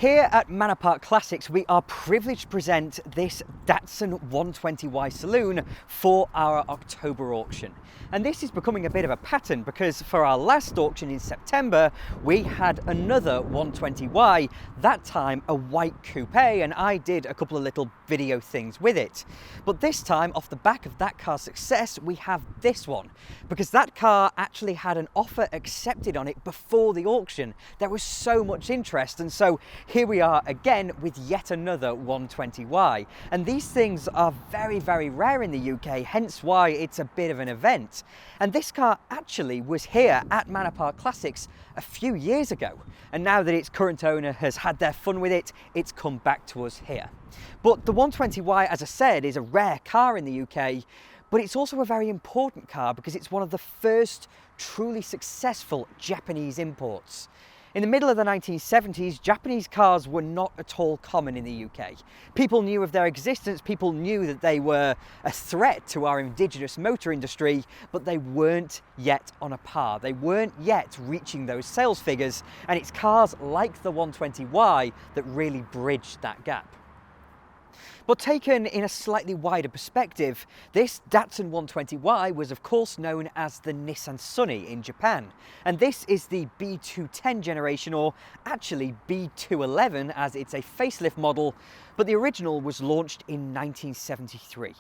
Here at Manor Park Classics, we are privileged to present this Datsun 120Y saloon for our October auction. And this is becoming a bit of a pattern because for our last auction in September, we had another 120Y, that time a white coupe, and I did a couple of little video things with it. But this time, off the back of that car's success, we have this one, because that car actually had an offer accepted on it before the auction. There was so much interest, and so here we are again with yet another 120Y. And these things are very, very rare in the UK, hence why it's a bit of an event. And this car actually was here at Manor Park Classics a few years ago. And now that its current owner has had their fun with it, it's come back to us here. But the 120Y, as I said, is a rare car in the UK, but it's also a very important car because it's one of the first truly successful Japanese imports. In the middle of the 1970s, Japanese cars were not at all common in the UK. People knew of their existence, people knew that they were a threat to our indigenous motor industry, but they weren't yet on a par. They weren't yet reaching those sales figures, and it's cars like the 120Y that really bridged that gap. But taken in a slightly wider perspective, this Datsun 120Y was of course known as the Nissan Sunny in Japan. And this is the B210 generation, or actually B211 as it's a facelift model, but the original was launched in 1973.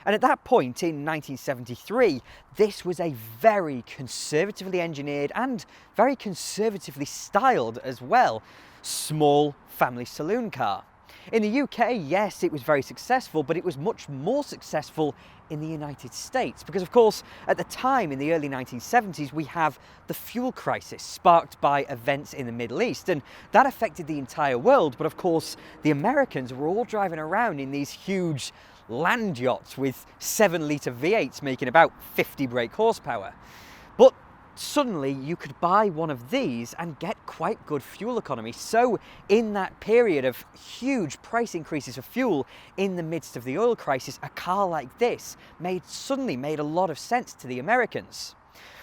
And at that point in 1973, this was a very conservatively engineered and very conservatively styled as well, small family saloon car. In the UK, yes, it was very successful, but it was much more successful in the United States because, of course, at the time in the early 1970s, we have the fuel crisis sparked by events in the Middle East, and that affected the entire world. But of course, the Americans were all driving around in these huge land yachts with 7-litre V8s making about 50 brake horsepower. But suddenly you could buy one of these and get quite good fuel economy. So in that period of huge price increases for fuel in the midst of the oil crisis, a car like this suddenly made a lot of sense to the Americans.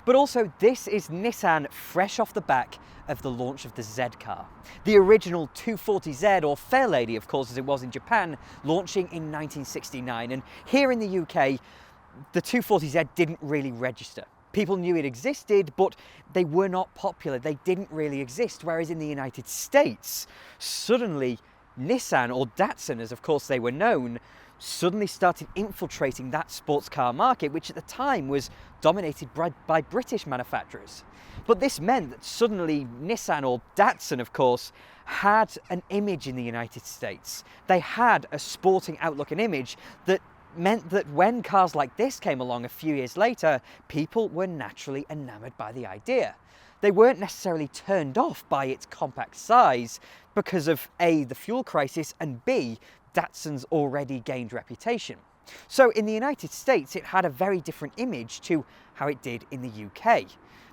But also, this is Nissan fresh off the back of the launch of the Z car. The original 240Z, or Fairlady of course as it was in Japan, launching in 1969. And here in the UK, the 240Z didn't really register. People knew it existed, but they were not popular. They didn't really exist. Whereas in the United States, suddenly Nissan, or Datsun as of course they were known, suddenly started infiltrating that sports car market, which at the time was dominated by British manufacturers. But this meant that suddenly Nissan, or Datsun of course, had an image in the United States. They had a sporting outlook and image that meant that when cars like this came along a few years later, people were naturally enamored by the idea. They weren't necessarily turned off by its compact size because of A, the fuel crisis, and B, Datsun's already gained reputation. So in the United States, it had a very different image to how it did in the UK,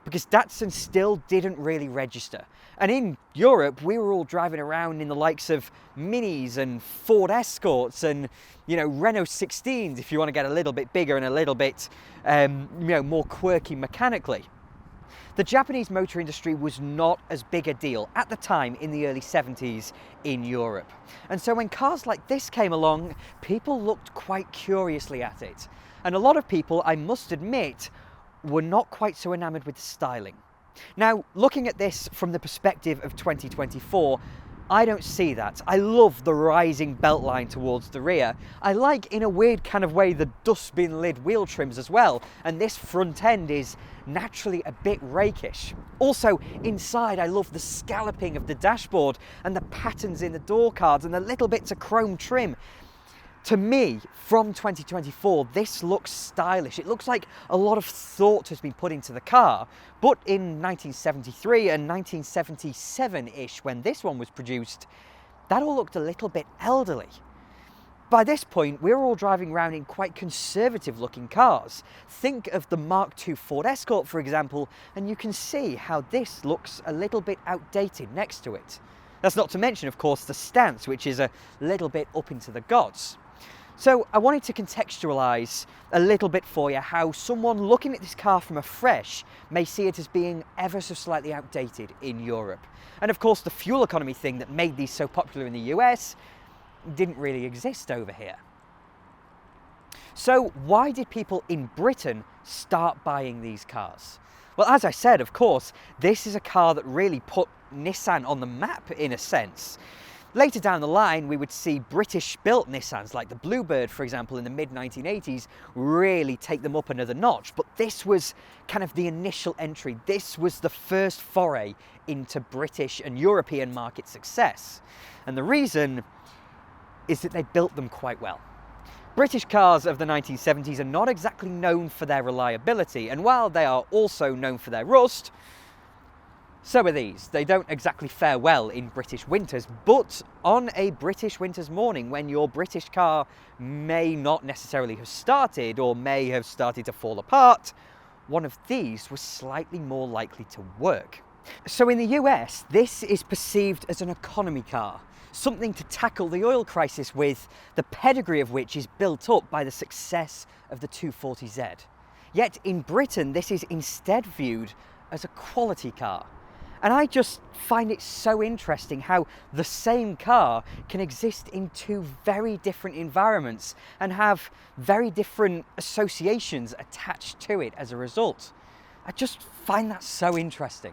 because Datsun still didn't really register. And in Europe, we were all driving around in the likes of Minis and Ford Escorts and, Renault 16s if you want to get a little bit bigger and a little bit, more quirky mechanically. The Japanese motor industry was not as big a deal at the time in the early 70s in Europe. And so when cars like this came along, people looked quite curiously at it. And a lot of people, I must admit, were not quite so enamored with the styling. Now, looking at this from the perspective of 2024, I don't see that. I love the rising belt line towards the rear. I like, in a weird kind of way, the dustbin lid wheel trims as well, and this front end is naturally a bit rakish. Also, inside I love the scalloping of the dashboard and the patterns in the door cards and the little bits of chrome trim. To me, from 2024, this looks stylish. It looks like a lot of thought has been put into the car, but in 1973 and 1977-ish, when this one was produced, that all looked a little bit elderly. By this point, we're all driving around in quite conservative-looking cars. Think of the Mark II Ford Escort, for example, and you can see how this looks a little bit outdated next to it. That's not to mention, of course, the stance, which is a little bit up into the gods. So I wanted to contextualise a little bit for you how someone looking at this car from afresh may see it as being ever so slightly outdated in Europe. And of course the fuel economy thing that made these so popular in the US didn't really exist over here. So why did people in Britain start buying these cars? Well, as I said, of course, this is a car that really put Nissan on the map in a sense. Later down the line, we would see British-built Nissans, like the Bluebird, for example, in the mid-1980s, really take them up another notch. But this was kind of the initial entry. This was the first foray into British and European market success. And the reason is that they built them quite well. British cars of the 1970s are not exactly known for their reliability, and while they are also known for their rust, so are these. They don't exactly fare well in British winters, but on a British winter's morning when your British car may not necessarily have started or may have started to fall apart, one of these was slightly more likely to work. So in the US, this is perceived as an economy car, something to tackle the oil crisis with, the pedigree of which is built up by the success of the 240Z. Yet in Britain, this is instead viewed as a quality car. And I just find it so interesting how the same car can exist in two very different environments and have very different associations attached to it as a result. I just find that so interesting.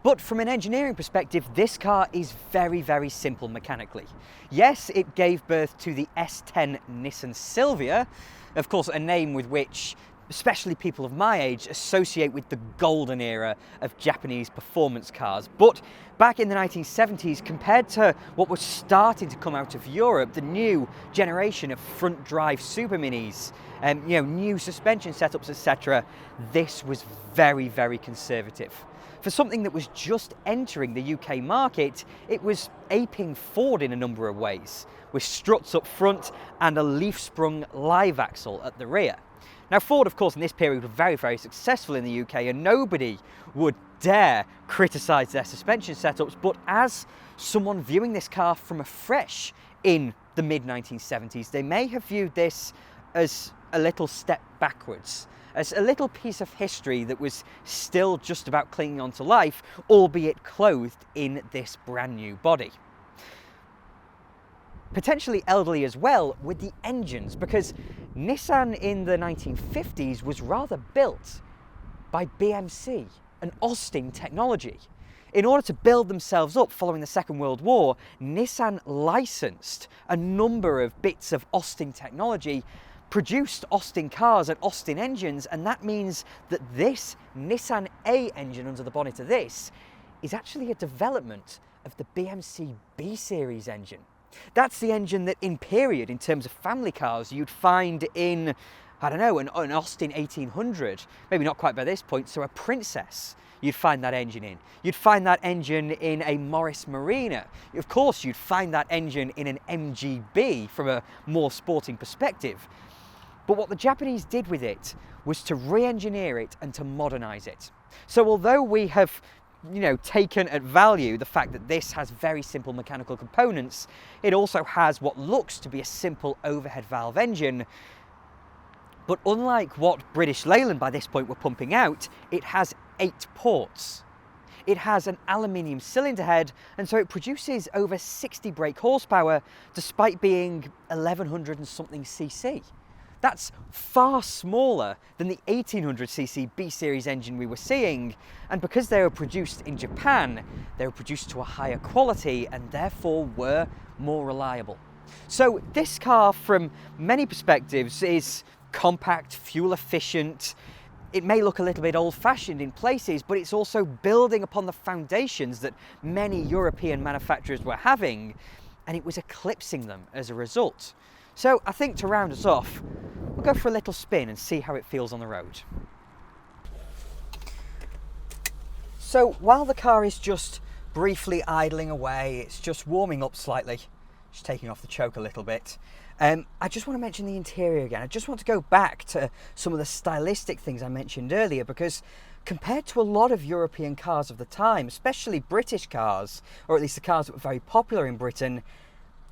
But from an engineering perspective, this car is very, very simple mechanically. Yes, it gave birth to the S10 Nissan Silvia, of course a name with which especially people of my age associate with the golden era of Japanese performance cars. But back in the 1970s, compared to what was starting to come out of Europe, the new generation of front drive super minis, new suspension setups, etc., this was very, very conservative. For something that was just entering the UK market, it was aping Ford in a number of ways, with struts up front and a leaf-sprung live axle at the rear. Now, Ford, of course, in this period were very, very successful in the UK, and nobody would dare criticise their suspension setups, but as someone viewing this car from afresh in the mid-1970s, they may have viewed this as a little step backwards, as a little piece of history that was still just about clinging on to life, albeit clothed in this brand new body. Potentially elderly as well with the engines, because Nissan in the 1950s was rather built by BMC and Austin technology. In order to build themselves up following the Second World War, Nissan licensed a number of bits of Austin technology, produced Austin cars and Austin engines, and that means that this Nissan A engine under the bonnet of this is actually a development of the BMC B series engine. That's the engine that in period, in terms of family cars, you'd find in, I don't know, an Austin 1800, maybe not quite by this point, so a Princess, you'd find that engine in. You'd find that engine in a Morris Marina. Of course, you'd find that engine in an MGB from a more sporting perspective. But what the Japanese did with it was to re-engineer it and to modernise it. So although we have taken at value the fact that this has very simple mechanical components, it also has what looks to be a simple overhead valve engine. But unlike what British Leyland by this point were pumping out, it has 8 ports. It has an aluminium cylinder head, and so it produces over 60 brake horsepower despite being 1100 and something cc. That's far smaller than the 1800cc B-Series engine we were seeing, and because they were produced in Japan, they were produced to a higher quality and therefore were more reliable. So this car, from many perspectives, is compact, fuel efficient. It may look a little bit old-fashioned in places, but it's also building upon the foundations that many European manufacturers were having, and it was eclipsing them as a result. So I think to round us off, we'll go for a little spin and see how it feels on the road. So while the car is just briefly idling away, it's just warming up slightly, just taking off the choke a little bit, I just want to mention the interior again. I just want to go back to some of the stylistic things I mentioned earlier, because compared to a lot of European cars of the time, especially British cars, or at least the cars that were very popular in Britain,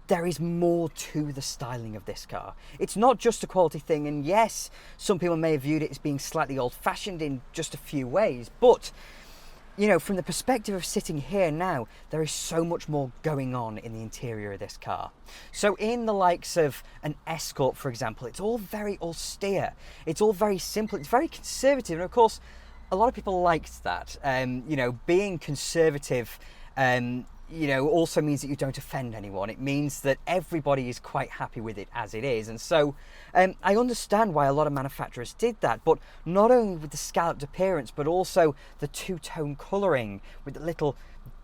there is more to the styling of this car. It's not just a quality thing, and yes, some people may have viewed it as being slightly old-fashioned in just a few ways, but you know, from the perspective of sitting here now, there is so much more going on in the interior of this car. So in the likes of an Escort, for example, it's all very austere. It's all very simple. It's very conservative. And of course, a lot of people liked that. You know, being conservative, you know, also means that you don't offend anyone. It means that everybody is quite happy with it as it is. And so I understand why a lot of manufacturers did that, but not only with the scalloped appearance, but also the two-tone colouring with the little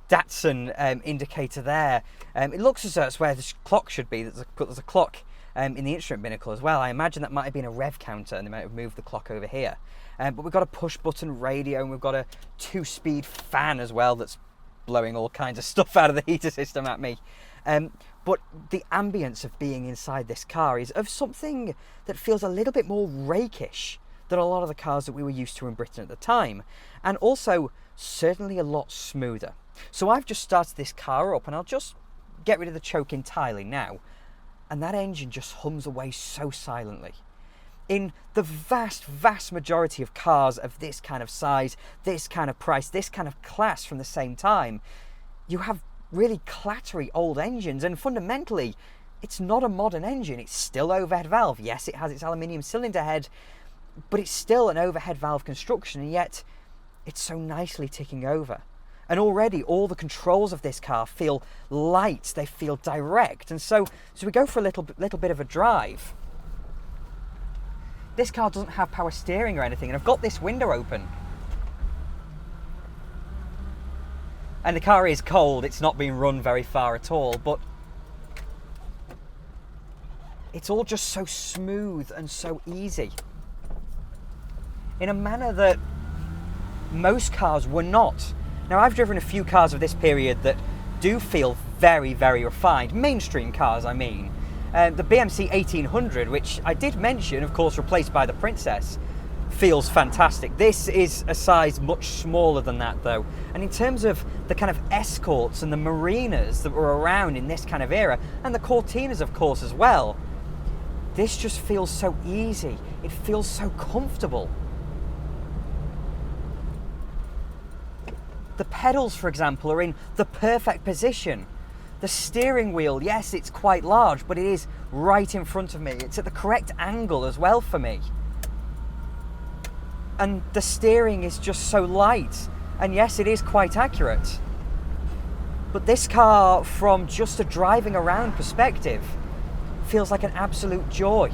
Datsun indicator there. It looks as though it's where the clock should be. There's a clock in the instrument binnacle as well. I imagine that might have been a rev counter and they might have moved the clock over here. But we've got a push-button radio and we've got a 2-speed fan as well that's blowing all kinds of stuff out of the heater system at me. But the ambience of being inside this car is of something that feels a little bit more rakish than a lot of the cars that we were used to in Britain at the time, and also certainly a lot smoother. So I've just started this car up and I'll just get rid of the choke entirely now, and that engine just hums away so silently. In the vast majority of cars of this kind of size, this kind of price, this kind of class from the same time, you have really clattery old engines, and fundamentally it's not a modern engine. It's still overhead valve. Yes, it has its aluminium cylinder head, but it's still an overhead valve construction, and yet it's so nicely ticking over. And already all the controls of this car feel light, they feel direct. And so we go for a little bit of a drive. This car doesn't have power steering or anything, and I've got this window open. And the car is cold, it's not being run very far at all, but it's all just so smooth and so easy. In a manner that most cars were not. Now, I've driven a few cars of this period that do feel very, very refined. Mainstream cars, I mean. The BMC 1800, which I did mention, of course, replaced by the Princess, feels fantastic. This is a size much smaller than that, though. And in terms of the kind of Escorts and the Marinas that were around in this kind of era, and the Cortinas, of course, as well, this just feels so easy. It feels so comfortable. The pedals, for example, are in the perfect position. The steering wheel, yes, it's quite large, but it is right in front of me. It's at the correct angle as well for me. And the steering is just so light. And yes, it is quite accurate. But this car, from just a driving around perspective, feels like an absolute joy.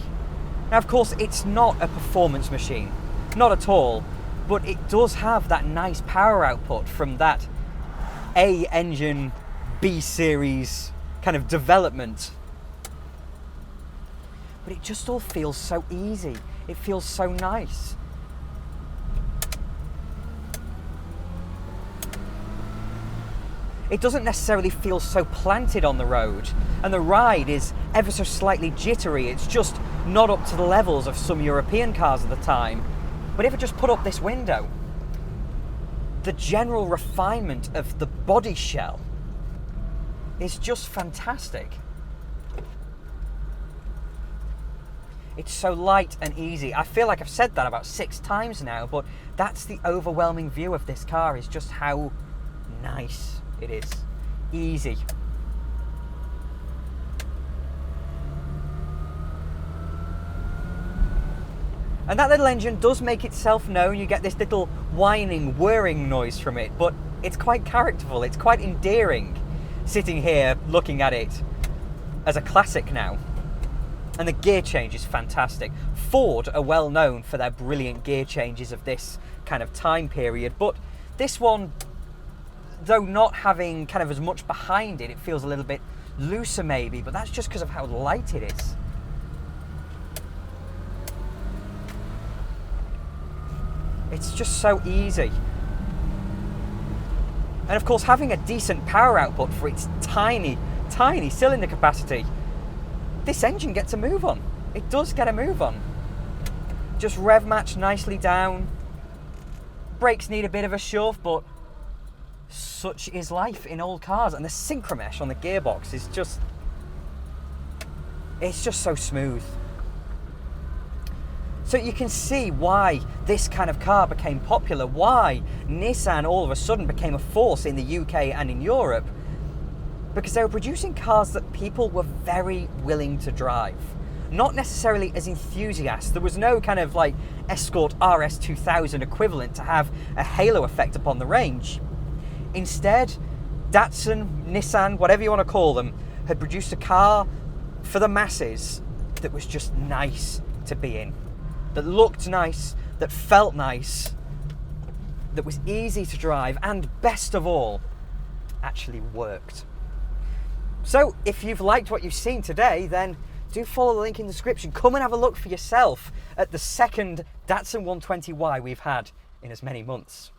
Now, of course, it's not a performance machine. Not at all. But it does have that nice power output from that A engine, B series kind of development. But it just all feels so easy. It feels so nice. It doesn't necessarily feel so planted on the road, and the ride is ever so slightly jittery. It's just not up to the levels of some European cars at the time. But if I just put up this window, the general refinement of the body shell is just fantastic. It's so light and easy. I feel like I've said that about 6 times now, but that's the overwhelming view of this car, is just how nice it is. Easy. And that little engine does make itself known. You get this little whining, whirring noise from it, but it's quite characterful. It's quite endearing, sitting here looking at it as a classic now. And the gear change is fantastic. Ford are well known for their brilliant gear changes of this kind of time period, but this one, though not having kind of as much behind it, it feels a little bit looser maybe, but that's just because of how light it is. It's just so easy. And of course, having a decent power output for its tiny cylinder capacity, this engine gets a move on. It does get a move on. Just rev match nicely down. Brakes need a bit of a shove, but such is life in old cars. And the synchromesh on the gearbox is just It's just so smooth. So you can see why this kind of car became popular, why Nissan all of a sudden became a force in the UK and in Europe, because they were producing cars that people were very willing to drive. Not necessarily as enthusiasts. There was no kind of like Escort RS 2000 equivalent to have a halo effect upon the range. Instead, Datsun, Nissan, whatever you want to call them, had produced a car for the masses that was just nice to be in. That looked nice, that felt nice, that was easy to drive, and best of all, actually worked. So if you've liked what you've seen today, then do follow the link in the description. Come and have a look for yourself at the second Datsun 120Y we've had in as many months.